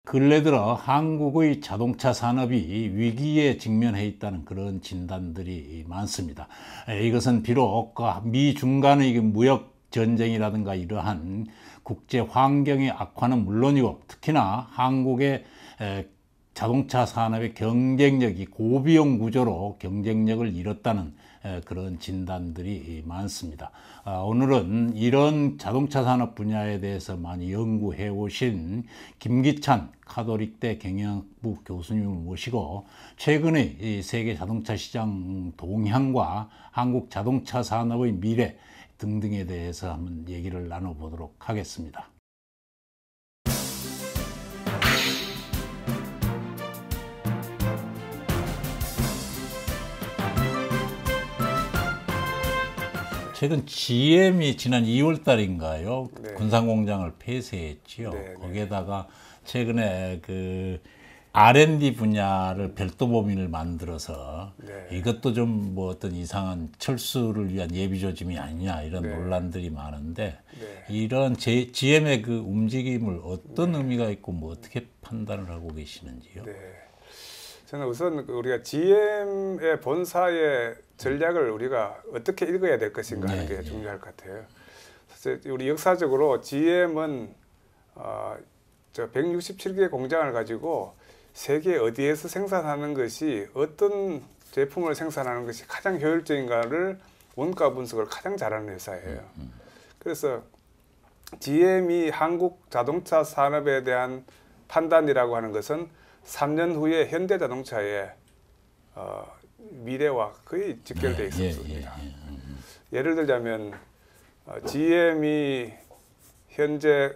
근래 들어 한국의 자동차 산업이 위기에 직면해 있다는 그런 진단들이 많습니다. 이것은 비록 미중 간의 무역 전쟁이라든가 이러한 국제 환경의 악화는 물론이고, 특히나 한국의 자동차 산업의 경쟁력이 고비용 구조로 경쟁력을 잃었다는 그런 진단들이 많습니다. 오늘은 이런 자동차 산업 분야에 대해서 많이 연구해 오신 김기찬 카톨릭대 경영학부 교수님을 모시고 최근의 이 세계 자동차 시장 동향과 한국 자동차 산업의 미래 등등에 대해서 한번 얘기를 나눠보도록 하겠습니다. 최근 GM이 지난 2월 달인가요? 네. 군산공장을 폐쇄했지요. 네, 네. 거기에다가 최근에 그 R&D 분야를 별도 법인을 만들어서 네. 이것도 좀 뭐 어떤 이상한 철수를 위한 예비 조짐이 아니냐 이런 네. 논란들이 많은데 네. 이런 GM의 그 움직임을 어떤 의미가 있고 뭐 어떻게 판단을 하고 계시는지요? 네. 저는 우선 우리가 GM의 본사의 전략을 우리가 어떻게 읽어야 될 것인가 하는 게 중요할 것 같아요. 사실 우리 역사적으로 GM은 저 167개 공장을 가지고 세계 어디에서 생산하는 것이 어떤 제품을 생산하는 것이 가장 효율적인가를 원가 분석을 가장 잘하는 회사예요. 그래서 GM이 한국 자동차 산업에 대한 판단이라고 하는 것은 3년 후에 현대자동차의 미래와 거의 직결되어 있습니다. 예를 들자면 GM이 현재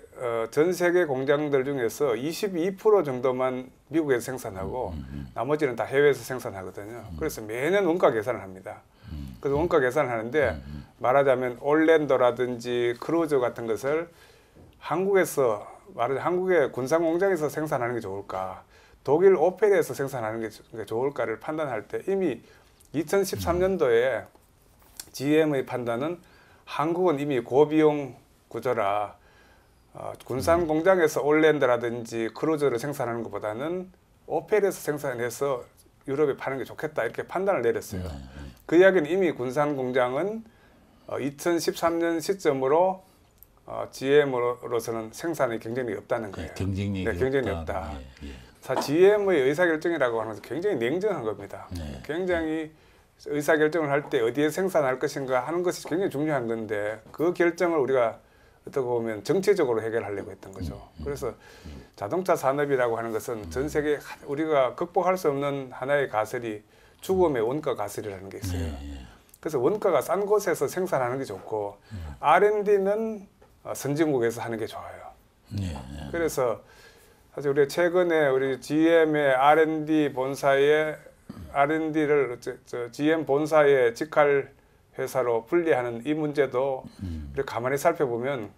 전 세계 공장들 중에서 22% 정도만 미국에서 생산하고 나머지는 다 해외에서 생산하거든요. 그래서 매년 원가 계산을 합니다. 그래서 원가 계산을 하는데 말하자면 올랜도라든지 크루저 같은 것을 한국에서 한국의 군산 공장에서 생산하는 게 좋을까, 독일 오펠에서 생산하는 게 좋을까를 판단할 때 이미 2013년도에 GM의 판단은 한국은 이미 고비용 구조라 군산 공장에서 올랜드라든지 크루저를 생산하는 것보다는 오펠에서 생산해서 유럽에 파는 게 좋겠다 이렇게 판단을 내렸어요. 그 이야기는 이미 군산 공장은 2013년 시점으로 GM으로서는 생산의 경쟁력이 없다는 거예요. 경쟁력이 없다. GM의 의사결정이라고 하는 것은 굉장히 냉정한 겁니다. 굉장히 의사결정을 할 때 어디에 생산할 것인가 하는 것이 굉장히 중요한 건데 그 결정을 우리가 어떻게 보면 정치적으로 해결하려고 했던 거죠. 그래서 자동차 산업이라고 하는 것은 전 세계 우리가 극복할 수 없는 하나의 가설이 죽음의 원가 가설이라는 게 있어요. 그래서 원가가 싼 곳에서 생산하는 게 좋고 R&D는 선진국에서 하는 게 좋아요. 그래서 사실 우리 최근에 우리 GM의 R&D 본사의 R&D를 GM 본사의 직할 회사로 분리하는 이 문제도 우리 가만히 살펴보면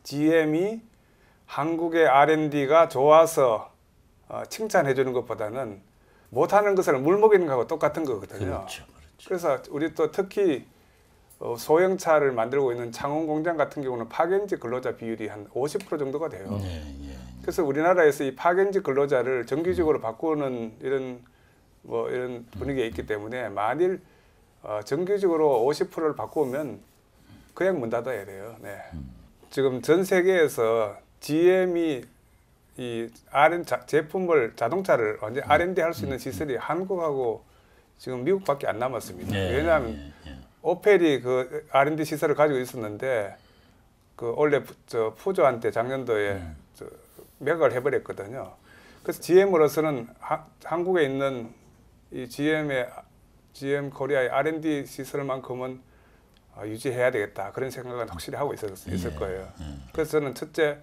GM이 한국의 R&D가 좋아서 칭찬해 주는 것보다는 못하는 것을 물먹이는 것하고 똑같은 거거든요. 그래서 우리 또 특히 소형차를 만들고 있는 창원 공장 같은 경우는 파견직 근로자 비율이 한 50% 정도가 돼요. 그래서 우리나라에서 이 파견직 근로자를 정규직으로 바꾸는 이런 분위기가 있기 때문에 만일 정규직으로 50%를 바꾸면 그냥 문 닫아야 돼요. 지금 전 세계에서 GM이 이 제품을 자동차를 완전 R&D 할 수 있는 시설이 한국하고 지금 미국밖에 안 남았습니다. 왜냐하면 오펠이 그 R&D 시설을 가지고 있었는데 그 원래 푸조한테 작년도에 매각을 해버렸거든요. 그래서 GM으로서는 한국에 있는 이 GM 코리아의 R&D 시설만큼은 유지해야 되겠다 그런 생각은 확실히 하고 있을 거예요. 그래서 저는 첫째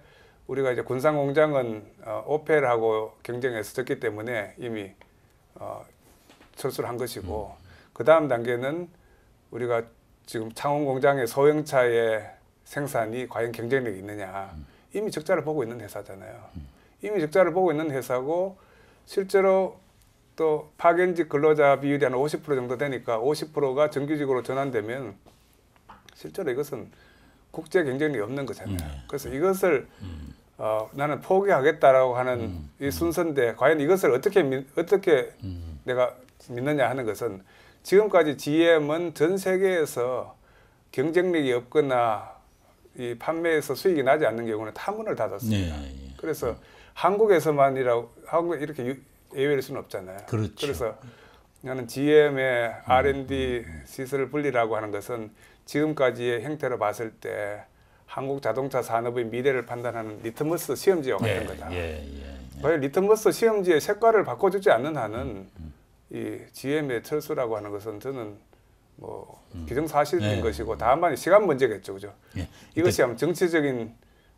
우리가 이제 군산 공장은 오펠하고 경쟁해서 졌기 때문에 이미 철수를 한 것이고 그 다음 단계는 우리가 지금 창원 공장의 소형차의 생산이 과연 경쟁력이 있느냐 이미 적자를 보고 있는 회사잖아요. 이미 적자를 보고 있는 회사고 실제로 또 파견직 근로자 비율이 한 50% 정도 되니까 50%가 정규직으로 전환되면 실제로 이것은 국제 경쟁력이 없는 거잖아요. 그래서 이것을 나는 포기하겠다라고 하는 이 순서인데 과연 이것을 어떻게 내가 믿느냐 하는 것은 지금까지 GM은 전 세계에서 경쟁력이 없거나 이 판매에서 수익이 나지 않는 경우는 다 문을 닫았습니다. 그래서 한국에서만이라고 한국에 이렇게 예외일 수는 없잖아요. 그렇죠. 그래서 나는 GM의 R&D 시설 분리라고 하는 것은 지금까지의 형태로 봤을 때 한국 자동차 산업의 미래를 판단하는 리트머스 시험지와 같은 거다. 과연 리트머스 시험지의 색깔을 바꿔주지 않는 한은 이 GM의 철수라고 하는 것은 저는 뭐 기정사실인 것이고 다만 시간 문제겠죠, 그죠? 이것이 아마 정치적인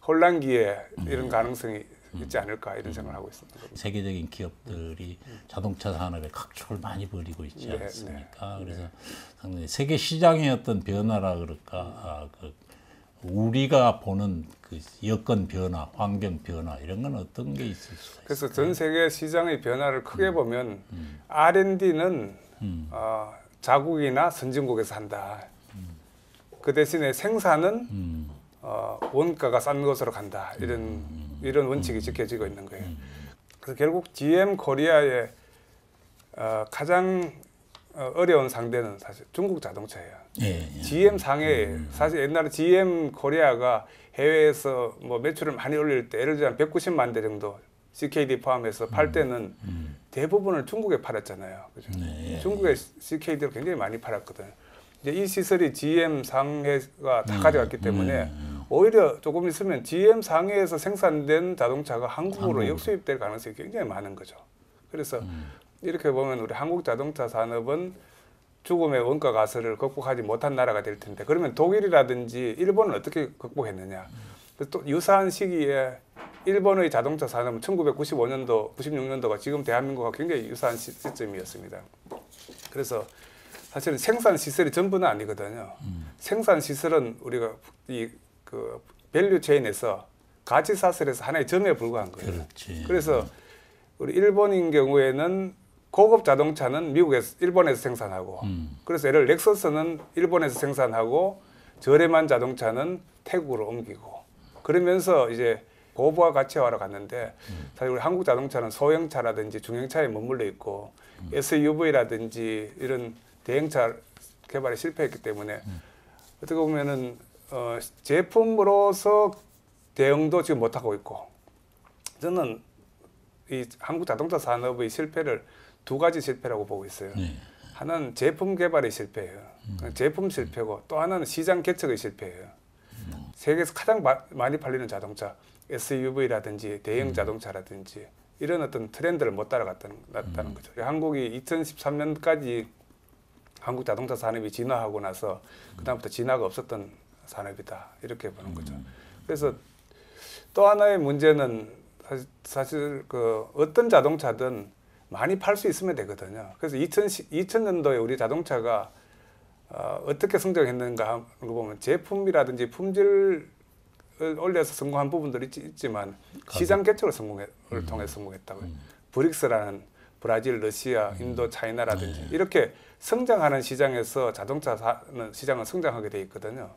혼란기에 이런 가능성이 있지 않을까 이런 생각을 하고 있습니다. 세계적인 기업들이 자동차 산업에 각축을 많이 벌이고 있지 않습니까? 그래서 상당히 세계 시장의 어떤 변화라 그럴까, 우리가 보는 그 여건 변화, 환경 변화 이런 건 어떤 게 있을 수가 있을까요? 그래서 전 세계 시장의 변화를 크게 보면 R&D는 자국이나 선진국에서 한다. 그 대신에 생산은 원가가 싼 곳으로 간다. 이런 원칙이 지켜지고 있는 거예요. 그래서 결국 GM 코리아의 가장 어려운 상대는 사실 중국 자동차예요. GM 상해에 사실 옛날에 GM 코리아가 해외에서 뭐 매출을 많이 올릴 때 예를 들면 190만 대 정도 CKD 포함해서 팔 때는 대부분을 중국에 팔았잖아요. 그죠? 중국에 CKD를 굉장히 많이 팔았거든요. 이제 이 시설이 GM 상해가 다 가져갔기 때문에 오히려 조금 있으면 GM 상해에서 생산된 자동차가 한국으로 역수입될 가능성이 굉장히 많은 거죠. 그래서 이렇게 보면 우리 한국 자동차 산업은 죽음의 원가 가설을 극복하지 못한 나라가 될 텐데 그러면 독일이라든지 일본은 어떻게 극복했느냐. 그래서 또 유사한 시기에 일본의 자동차 산업은 1995년도, 96년도가 지금 대한민국과 굉장히 유사한 시점이었습니다. 그래서 사실은 생산 시설이 전부는 아니거든요. 생산 시설은 우리가 그 밸류 체인에서 가치 사슬에서 하나의 점에 불과한 거예요. 그렇지. 그래서 우리 일본인 경우에는 고급 자동차는 일본에서 생산하고 그래서 예를 렉서스는 일본에서 생산하고 저렴한 자동차는 태국으로 옮기고 그러면서 이제 고부가 가치화로 갔는데 사실 우리 한국 자동차는 소형차라든지 중형차에 머물러 있고 SUV라든지 이런 대형차 개발에 실패했기 때문에 어떻게 보면은 제품으로서 대응도 지금 못하고 있고 저는 이 한국 자동차 산업의 실패를 두 가지 실패라고 보고 있어요. 하나는 제품 개발의 실패예요. 제품 실패고 또 하나는 시장 개척의 실패예요. 세계에서 가장 많이 팔리는 자동차, SUV라든지 대형 자동차라든지 이런 어떤 트렌드를 못 따라갔다는 거죠. 한국이 2013년까지 한국 자동차 산업이 진화하고 나서 그다음부터 진화가 없었던 산업이다 이렇게 보는 거죠. 그래서 또 하나의 문제는 사실 그 어떤 자동차든 많이 팔 수 있으면 되거든요. 그래서 2000년도에 우리 자동차가 어떻게 성장했는가 하는 거 보면 제품이라든지 품질을 올려서 성공한 부분들이 있지만 시장 개척을 통해서 성공했다고요. 브릭스라는 브라질, 러시아, 인도, 차이나라든지 이렇게 성장하는 시장에서 자동차 시장은 성장하게 돼 있거든요.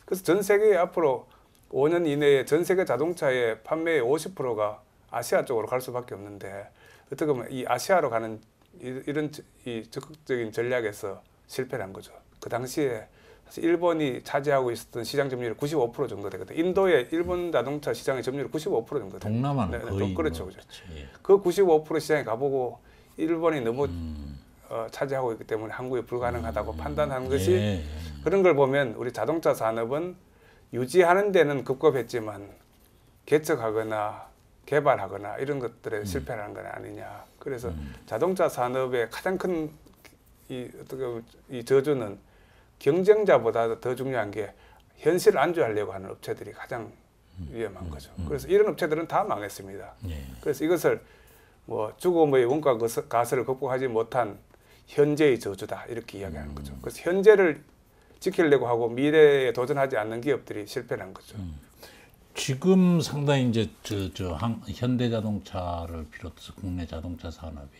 그래서 전 세계에 앞으로 5년 이내에 전 세계 자동차의 판매의 50%가 아시아 쪽으로 갈 수밖에 없는데 어떻게 보면 이 아시아로 가는 이런 이 적극적인 전략에서 실패를 한 거죠. 그 당시에 사실 일본이 차지하고 있었던 시장 점유율이 95% 정도 되거든요. 인도의 일본 자동차 시장의 점유율이 95% 정도 돼요. 동남아는 거의 그렇죠, 그렇죠. 그 95% 시장에 가보고 일본이 너무 차지하고 있기 때문에 한국이 불가능하다고 판단한 것이 그런 걸 보면 우리 자동차 산업은 유지하는 데는 급급했지만 개척하거나 개발하거나 이런 것들에 실패를 한 건 아니냐. 그래서 자동차 산업의 가장 큰 이 저주는 경쟁자보다 더 중요한 게 현실을 안주하려고 하는 업체들이 가장 위험한 거죠. 그래서 이런 업체들은 다 망했습니다. 그래서 이것을 뭐 죽음의 원가 가설을 극복하지 못한 현재의 저주다 이렇게 이야기하는 거죠. 그래서 현재를 지키려고 하고 미래에 도전하지 않는 기업들이 실패를 한 거죠. 지금 상당히 이제 현대자동차를 비롯해서 국내 자동차 산업이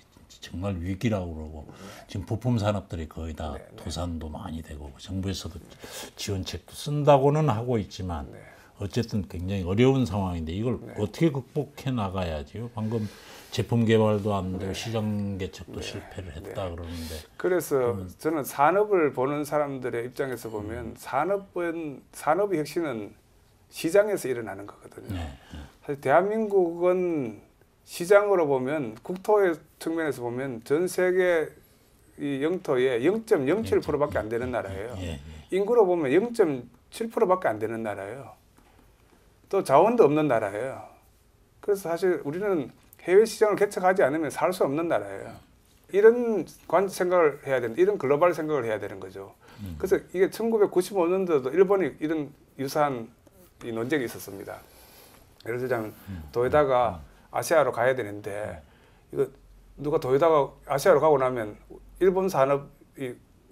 정말 위기라고 그러고 지금 부품 산업들이 거의 다 도산도 많이 되고 정부에서도 지원책도 쓴다고는 하고 있지만 어쨌든 굉장히 어려운 상황인데 이걸 어떻게 극복해 나가야지요? 방금 제품 개발도 안 되고 시장 개척도 실패를 했다 그러는데. 그래서 저는 산업을 보는 사람들의 입장에서 보면 산업의 혁신은 시장에서 일어나는 거거든요. 사실 대한민국은 시장으로 보면 국토의 측면에서 보면 전 세계 이 영토의 0.07%밖에 안 되는 나라예요. 인구로 보면 0.7%밖에 안 되는 나라예요. 또 자원도 없는 나라예요. 그래서 사실 우리는 해외 시장을 개척하지 않으면 살 수 없는 나라예요. 이런 생각을 해야 되는, 이런 글로벌 생각을 해야 되는 거죠. 그래서 이게 1995년도에도 일본이 이런 유사한 이 논쟁이 있었습니다. 예를 들자면 도요타가 아시아로 가야 되는데 이거 누가 도요타가 아시아로 가고 나면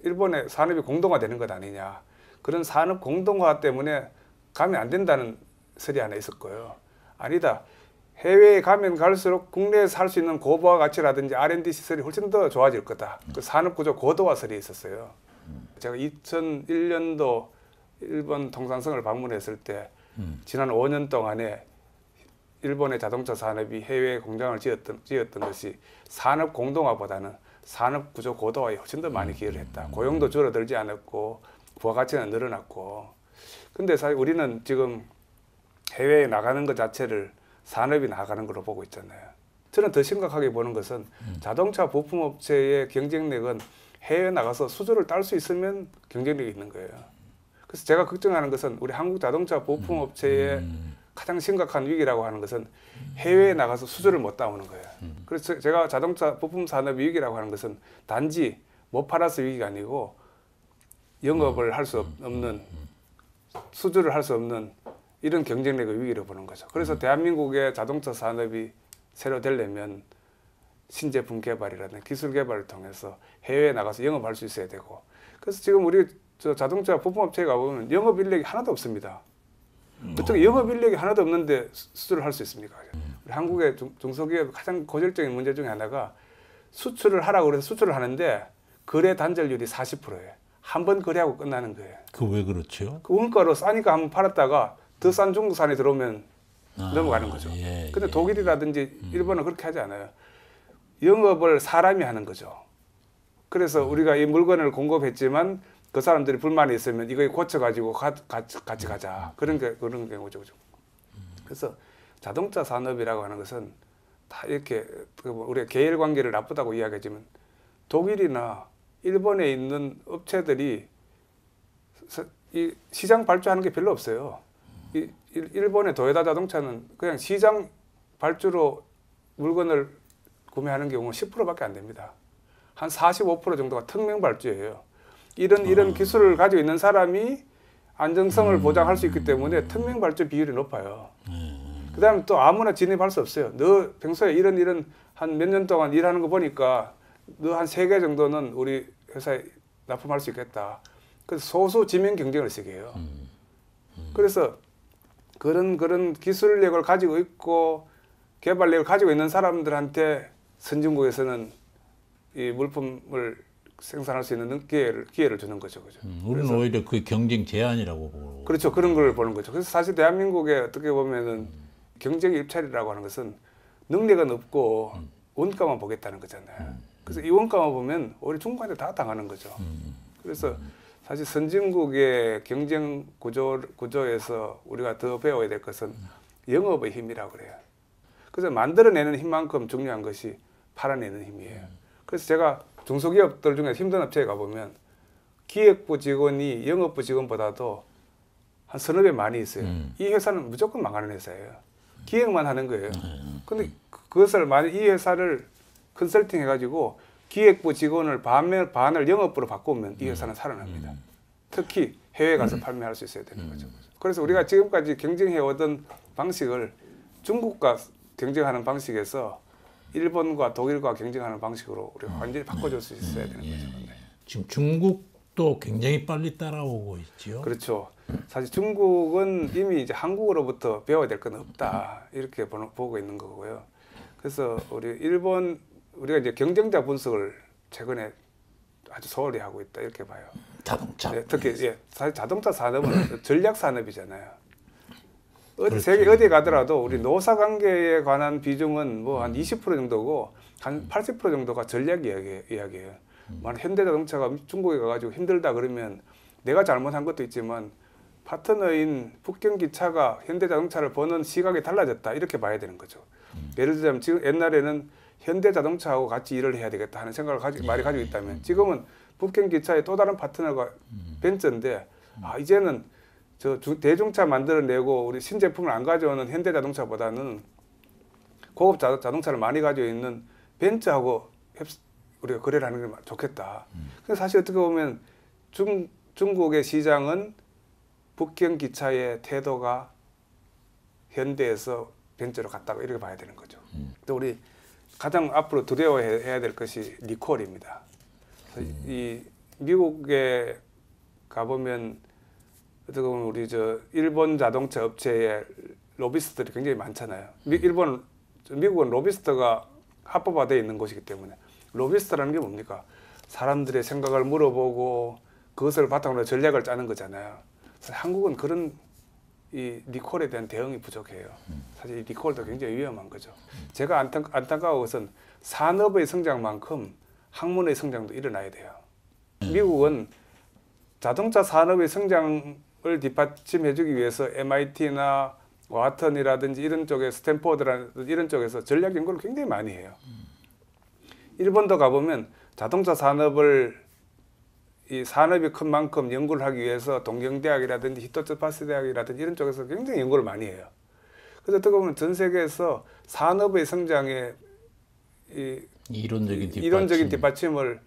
일본의 산업이 공동화되는 것 아니냐. 그런 산업 공동화 때문에 가면 안 된다는 설이 하나 있었고요. 아니다. 해외에 가면 갈수록 국내에서 할 수 있는 고부가 가치라든지 R&D 시설이 훨씬 더 좋아질 거다. 그 산업구조 고도화설이 있었어요. 제가 2001년도 일본 동산성을 방문했을 때 지난 5년 동안에 일본의 자동차 산업이 해외에 공장을 지었던 것이 산업 공동화보다는 산업 구조 고도화에 훨씬 더 많이 기여를 했다. 고용도 줄어들지 않았고 부가가치가 늘어났고. 근데 사실 우리는 지금 해외에 나가는 것 자체를 산업이 나가는 걸로 보고 있잖아요. 저는 더 심각하게 보는 것은 자동차 부품업체의 경쟁력은 해외에 나가서 수주를 딸 수 있으면 경쟁력이 있는 거예요. 그래서 제가 걱정하는 것은 우리 한국 자동차 부품업체의 가장 심각한 위기라고 하는 것은 해외에 나가서 수주를 못 따오는 거예요. 그래서 제가 자동차 부품 산업 위기라고 하는 것은 단지 못 팔아서 위기가 아니고 영업을 할 수 없는, 수주를 할 수 없는 이런 경쟁력의 위기를 보는 거죠. 그래서 대한민국의 자동차 산업이 새로 되려면 신제품 개발이라든지 기술 개발을 통해서 해외에 나가서 영업할 수 있어야 되고. 그래서 지금 우리 자동차 부품업체에 가보면 영업 인력이 하나도 없습니다. 어떻게 영업 인력이 하나도 없는데 수주를 할 수 있습니까? 우리 한국의 중소기업 가장 고질적인 문제 중에 하나가 수출을 하라고 그래서 수출을 하는데 거래 단절률이 40%예요. 한 번 거래하고 끝나는 거예요. 그 왜 그렇죠? 그 원가로 싸니까 한번 팔았다가 더 싼 중국산이 들어오면 넘어가는 거죠. 근데 독일이라든지 일본은 그렇게 하지 않아요. 영업을 사람이 하는 거죠. 그래서 우리가 이 물건을 공급했지만 그 사람들이 불만이 있으면 이거 고쳐가지고 같이 가자. 그런 경우죠. 그래서 자동차 산업이라고 하는 것은 다 이렇게 우리가 계열 관계를 나쁘다고 이야기하지만 독일이나 일본에 있는 업체들이 이 시장 발주하는 게 별로 없어요. 일본의 도요타 자동차는 그냥 시장 발주로 물건을 구매하는 경우는 10%밖에 안 됩니다. 한 45% 정도가 특명 발주예요. 이런 기술을 가지고 있는 사람이 안정성을 보장할 수 있기 때문에 특명 발주 비율이 높아요. 그다음에 또 아무나 진입할 수 없어요. 너 평소에 이런 한 몇 년 동안 일하는 거 보니까 너 한 3개 정도는 우리 회사에 납품할 수 있겠다. 그래서 소수 지명 경쟁을 세게 해요. 그래서 그런 기술력을 가지고 있고 개발력을 가지고 있는 사람들한테 선진국에서는 이 물품을 생산할 수 있는 기회를 주는 거죠. 그죠? 우리는 오히려 그 경쟁 제한이라고 보고. 그렇죠. 그런 걸 보는 거죠. 그래서 사실 대한민국에 어떻게 보면은 경쟁의 입찰이라고 하는 것은 능력은 없고 원가만 보겠다는 거잖아요. 그래서 이 원가만 보면 우리 중국한테 다 당하는 거죠. 그래서 사실 선진국의 경쟁 구조에서 우리가 더 배워야 될 것은 영업의 힘이라고 그래요. 그래서 만들어내는 힘만큼 중요한 것이 팔아내는 힘이에요. 그래서 제가 중소기업들 중에 힘든 업체에 가보면 기획부 직원이 영업부 직원보다도 한 서너 배 많이 있어요. 이 회사는 무조건 망하는 회사예요. 기획만 하는 거예요. 근데 그것을 만약 이 회사를 컨설팅 해가지고 기획부 직원을 반을 영업부로 바꾸면 이 회사는 살아납니다. 특히 해외에 가서 판매할 수 있어야 되는 거죠. 그래서 우리가 지금까지 경쟁해오던 방식을 중국과 경쟁하는 방식에서 일본과 독일과 경쟁하는 방식으로 우리가 완전히 바꿔줄 수 있어야 되는 거죠. 네. 지금 중국도 굉장히 빨리 따라오고 있죠. 그렇죠. 사실 중국은 이미 이제 한국으로부터 배워야 될 건 없다 이렇게 보고 있는 거고요. 그래서 우리가 이제 경쟁자 분석을 최근에 아주 소홀히 하고 있다 이렇게 봐요. 자동차. 네, 특히 사실 자동차 산업은 전략 산업이잖아요. 세계 어디에 가더라도 우리 노사 관계에 관한 비중은 뭐 한 20% 정도고 한 80% 정도가 전략 이야기예요. 만약 현대자동차가 중국에 가가지고 힘들다 그러면 내가 잘못한 것도 있지만 파트너인 북경기차가 현대자동차를 보는 시각이 달라졌다 이렇게 봐야 되는 거죠. 예를 들자면 지금 옛날에는 현대자동차하고 같이 일을 해야 되겠다 하는 생각을 많이 가지고 있다면 지금은 북경기차의 또 다른 파트너가 벤츠인데 이제는 대중차 만들어내고 우리 신제품을 안 가져오는 현대자동차보다는 고급 자동차를 많이 가지고 있는 벤츠하고 우리가 거래를 하는 게 좋겠다. 근데 사실 어떻게 보면 중국의 시장은 북경기차의 태도가 현대에서 벤츠로 갔다고 이렇게 봐야 되는 거죠. 또 우리 가장 앞으로 두려워해야 될 것이 리콜입니다. 이 미국에 가보면 어떻게 보면 우리 일본 자동차 업체의 로비스트들이 굉장히 많잖아요. 미국은 로비스트가 합법화되어 있는 곳이기 때문에 로비스트라는 게 뭡니까? 사람들의 생각을 물어보고 그것을 바탕으로 전략을 짜는 거잖아요. 한국은 그런 이 리콜에 대한 대응이 부족해요. 사실 이 리콜도 굉장히 위험한 거죠. 제가 안타까운 것은 산업의 성장만큼 학문의 성장도 일어나야 돼요. 미국은 자동차 산업의 성장을 뒷받침해주기 위해서 MIT나 와튼이라든지 이런 쪽에 스탠포드라든지 이런 쪽에서 전략 연구를 굉장히 많이 해요. 일본도 가보면 자동차 산업을 이 산업이 큰 만큼 연구를 하기 위해서 동경대학이라든지 히토츠바스 대학이라든지 이런 쪽에서 굉장히 연구를 많이 해요. 그래서 어떻게 보면 전 세계에서 산업의 성장에 이론적인 뒷받침을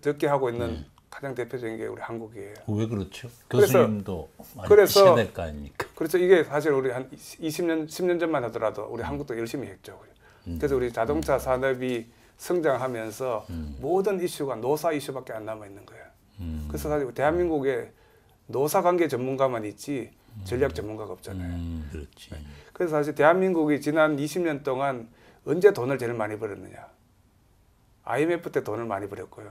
적게 하고 있는 가장 대표적인 게 우리 한국이에요. 왜 그렇죠? 교수님도 많이 드셔야 될 거 아닙니까? 그렇죠. 이게 사실 우리 한 20년, 10년 전만 하더라도 우리 한국도 열심히 했죠. 그래서 우리 자동차 산업이 성장하면서 모든 이슈가 노사 이슈밖에 안 남아 있는 거예요. 그래서 사실 대한민국에 노사 관계 전문가만 있지 전략 전문가가 없잖아요. 그렇지. 그래서 사실 대한민국이 지난 20년 동안 언제 돈을 제일 많이 벌었느냐? IMF 때 돈을 많이 벌었고요.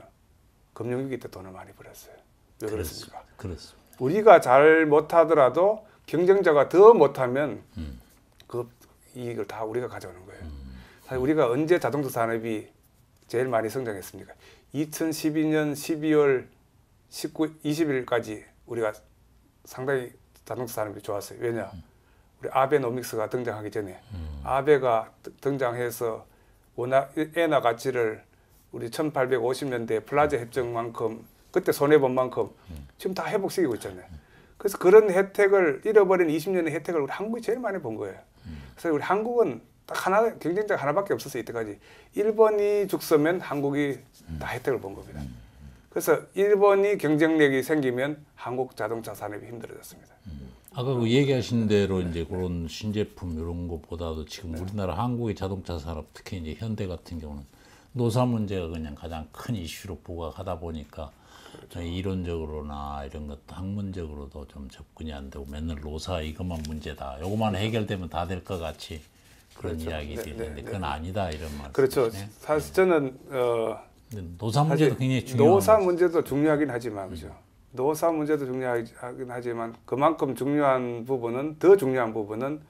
금융위기 때 돈을 많이 벌었어요. 왜 그렇습니까? 그렇습니다. 우리가 잘 못하더라도 경쟁자가 더 못하면 그 이익을 다 우리가 가져오는 거예요. 사실 우리가 언제 자동차 산업이 제일 많이 성장했습니까? 2012년 12월 20일까지 우리가 상당히 자동차 산업이 좋았어요. 왜냐? 우리 아베노믹스가 등장하기 전에 아베가 등장해서 엔화 가치를 우리 1850년대 플라자 협정만큼 그때 손해본 만큼 지금 다 회복시키고 있잖아요. 그래서 그런 혜택을 잃어버린 20년의 혜택을 우리 한국이 제일 많이 본 거예요. 그래서 우리 한국은 딱 하나 경쟁자가 하나밖에 없었어요. 이때까지 일본이 죽서면 한국이 다 혜택을 본 겁니다. 그래서 일본이 경쟁력이 생기면 한국 자동차 산업이 힘들어졌습니다. 아까 그 얘기하신 대로 이제 그런 신제품 이런 것보다도 지금 우리나라 한국의 자동차 산업 특히 이제 현대 같은 경우는 노사 문제가 그냥 가장 큰 이슈로 부각하다 보니까 그렇죠. 이론적으로나 이런 것도 학문적으로도 좀 접근이 안 되고 맨날 노사 이것만 문제다. 요것만 해결되면 다 될 것 같이 그런 그렇죠. 이야기들이 있는데 그건 아니다 이런 말씀. 그렇죠. 사실 저는 노사 문제도 굉장히 중요한 노사 문제도 중요하긴 하지만 그죠. 노사 문제도 중요하긴 하지만 그만큼 중요한 부분은 더 중요한 부분은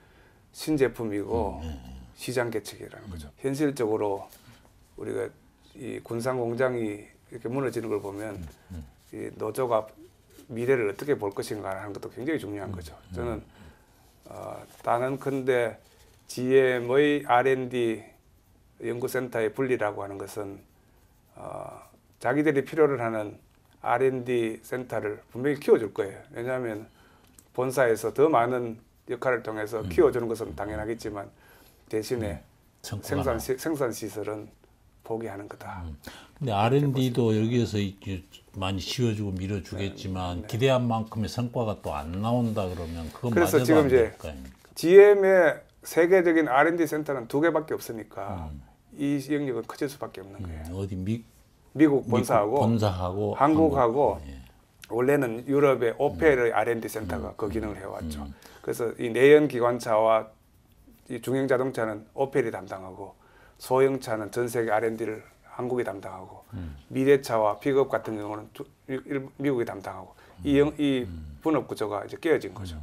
신제품이고 시장 개척이라는 거죠. 현실적으로 우리가 이 군산 공장이 이렇게 무너지는 걸 보면 이 노조가 미래를 어떻게 볼 것인가 하는 것도 굉장히 중요한 거죠. 저는 단언컨대 GM의 R&D 연구센터의 분리라고 하는 것은 자기들이 필요로 하는 R&D 센터를 분명히 키워줄 거예요. 왜냐하면 본사에서 더 많은 역할을 통해서 키워주는 것은 당연하겠지만 대신에 생산 시설은 포기하는 거다. 근데 R&D도 여기에서 많이 씌워주고 밀어주겠지만 기대한 만큼의 성과가 또 안 나온다 그러면 그건 그래서 지금 이제 아닙니까? GM의 세계적인 R&D 센터는 2개밖에 없으니까 이 영역은 커질 수밖에 없는 거예요. 어디 미국 본사하고 한국하고 원래는 유럽의 오펠의 R&D 센터가 그 기능을 해왔죠. 그래서 이 내연 기관차와 이 중형 자동차는 오펠이 담당하고 소형차는 전 세계 R&D를 한국이 담당하고 미래차와 픽업 같은 경우는 미국이 담당하고 이 분업 구조가 이제 깨어진 거죠.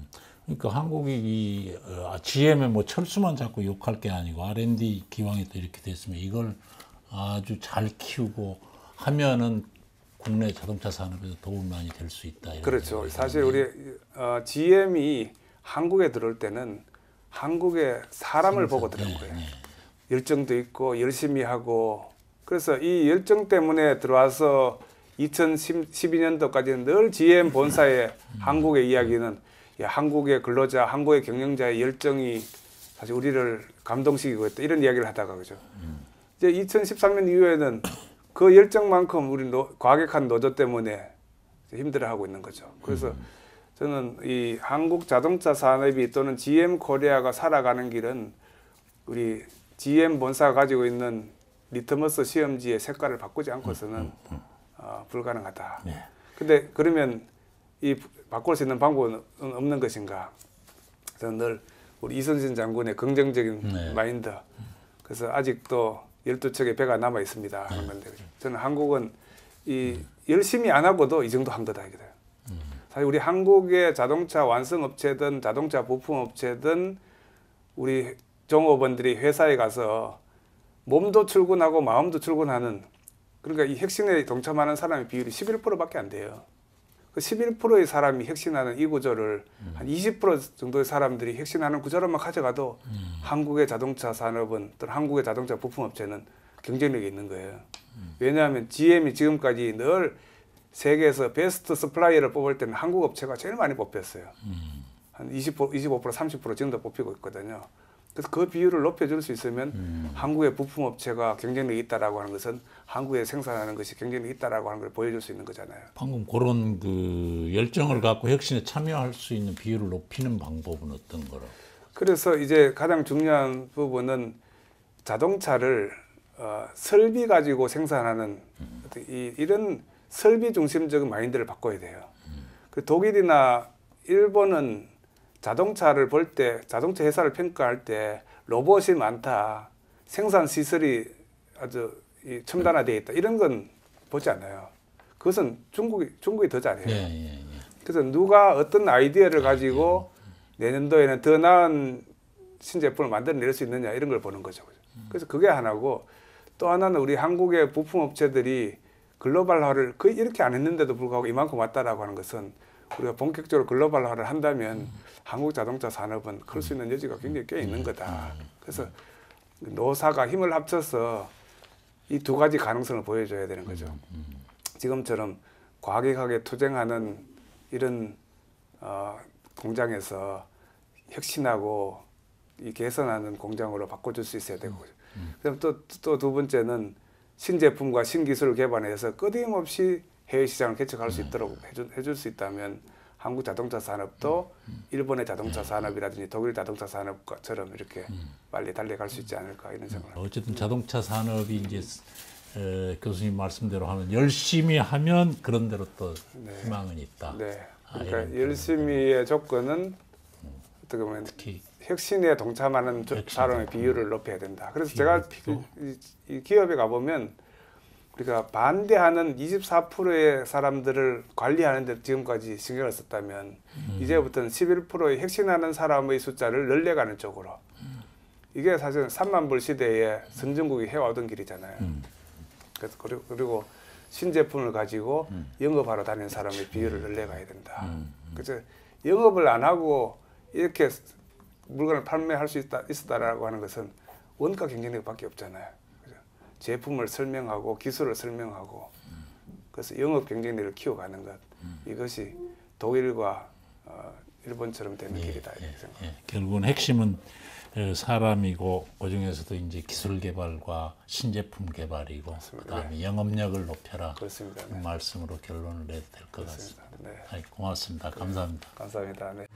그러니까 한국이 이 GM에 뭐 철수만 자꾸 욕할 게 아니고 R&D 기왕에 또 이렇게 됐으면 이걸 아주 잘 키우고 하면은 국내 자동차 산업에도 도움이 많이 될 수 있다. 그렇죠. 사실 우리 GM이 한국에 들어올 때는 한국의 사람을 보고 들어온 거예요. 열정도 있고 열심히 하고 그래서 이 열정 때문에 들어와서 2012년도까지는 늘 GM 본사의 한국의 이야기는 야, 한국의 근로자, 한국의 경영자의 열정이 사실 우리를 감동시키고 있다 이런 이야기를 하다가 그죠. 이제 2013년 이후에는 그 열정만큼 우리 과격한 노조 때문에 힘들어하고 있는 거죠. 그래서 저는 이 한국 자동차 산업이 또는 GM 코리아가 살아가는 길은 우리 GM 본사가 가지고 있는 리트머스 시험지의 색깔을 바꾸지 않고서는 불가능하다. 근데 그러면 이 바꿀 수 있는 방법은 없는 것인가? 저는 늘 우리 이순신 장군의 긍정적인 마인드. 그래서 아직도 12척의 배가 남아 있습니다. 하는 건데 저는 한국은 이 열심히 안 하고도 이 정도 한 거다 이거예요. 사실 우리 한국의 자동차 완성 업체든 자동차 부품 업체든 우리 종업원들이 회사에 가서 몸도 출근하고 마음도 출근하는 그러니까 이 혁신에 동참하는 사람의 비율이 11%밖에 안 돼요. 그 11%의 사람이 혁신하는 이 구조를 한 20% 정도의 사람들이 혁신하는 구조로만 가져가도 한국의 자동차 산업은 또는 한국의 자동차 부품 업체는 경쟁력이 있는 거예요. 왜냐하면 GM이 지금까지 늘 세계에서 베스트 서플라이어를 뽑을 때는 한국 업체가 제일 많이 뽑혔어요. 한 25%, 30% 지금도 뽑히고 있거든요. 그래서 그 비율을 높여줄 수 있으면 한국의 부품 업체가 경쟁력이 있다라고 하는 것은 한국에 생산하는 것이 경쟁력이 있다라고 하는 걸 보여줄 수 있는 거잖아요. 방금 그런 그 열정을 갖고 혁신에 참여할 수 있는 비율을 높이는 방법은 어떤 거로? 그래서 이제 가장 중요한 부분은 자동차를 설비 가지고 생산하는 이런 설비 중심적인 마인드를 바꿔야 돼요. 그 독일이나 일본은 자동차를 볼 때, 자동차 회사를 평가할 때 로봇이 많다, 생산 시설이 아주 첨단화되어 있다 이런 건 보지 않아요. 그것은 중국이 더 잘해요. 그래서 누가 어떤 아이디어를 가지고 내년도에는 더 나은 신제품을 만들어낼 수 있느냐 이런 걸 보는 거죠. 그래서 그게 하나고 또 하나는 우리 한국의 부품 업체들이 글로벌화를 거의 이렇게 안 했는데도 불구하고 이만큼 왔다라고 하는 것은 우리가 본격적으로 글로벌화를 한다면 한국 자동차 산업은 클 수 있는 여지가 굉장히 꽤 있는 거다. 그래서 노사가 힘을 합쳐서 이 두 가지 가능성을 보여줘야 되는 거죠. 지금처럼 과격하게 투쟁하는 이런 공장에서 혁신하고 이 개선하는 공장으로 바꿔줄 수 있어야 되고 그다음 또 두 번째는 신제품과 신기술을 개발해서 끊임없이 해외 시장을 개척할 수 있도록 해줄 수 있다면 한국 자동차 산업도 일본의 자동차 산업이라든지 독일 자동차 산업처럼 이렇게 빨리 달려갈 수 있지 않을까 이런 생각을 합니다. 어쨌든 자동차 산업이 이제 교수님 말씀대로 하면 열심히 하면 그런 대로 또 희망은 있다. 네. 그러니까 열심히의 조건은 어떻게 보면 혁신에 동참하는 사람의 비율을 높여야 된다. 그래서 제가 이 기업에 가보면 우리가 반대하는 24%의 사람들을 관리하는 데 지금까지 신경을 썼다면 이제부터는 11%의 혁신하는 사람의 숫자를 늘려가는 쪽으로 이게 사실은 3만 불 시대에 선진국이 해와오던 길이잖아요. 그래서 그리고 신제품을 가지고 영업하러 다니는 사람의 비율을 늘려가야 된다. 그래서 영업을 안 하고 이렇게 물건을 판매할 수 있었다라고 하는 것은 원가 경쟁력밖에 없잖아요. 그죠? 제품을 설명하고 기술을 설명하고 그래서 영업 경쟁력을 키워가는 것 이것이 독일과 일본처럼 되는 길이다 이렇게 생각합니다. 결국은 핵심은 사람이고 그중에서도 이제 기술 개발과 신제품 개발이고 그다음에 영업력을 높여라. 그렇습니다. 그 말씀으로 결론을 내도 될 것 같습니다. 네. 고맙습니다. 감사합니다. 감사합니다. 네.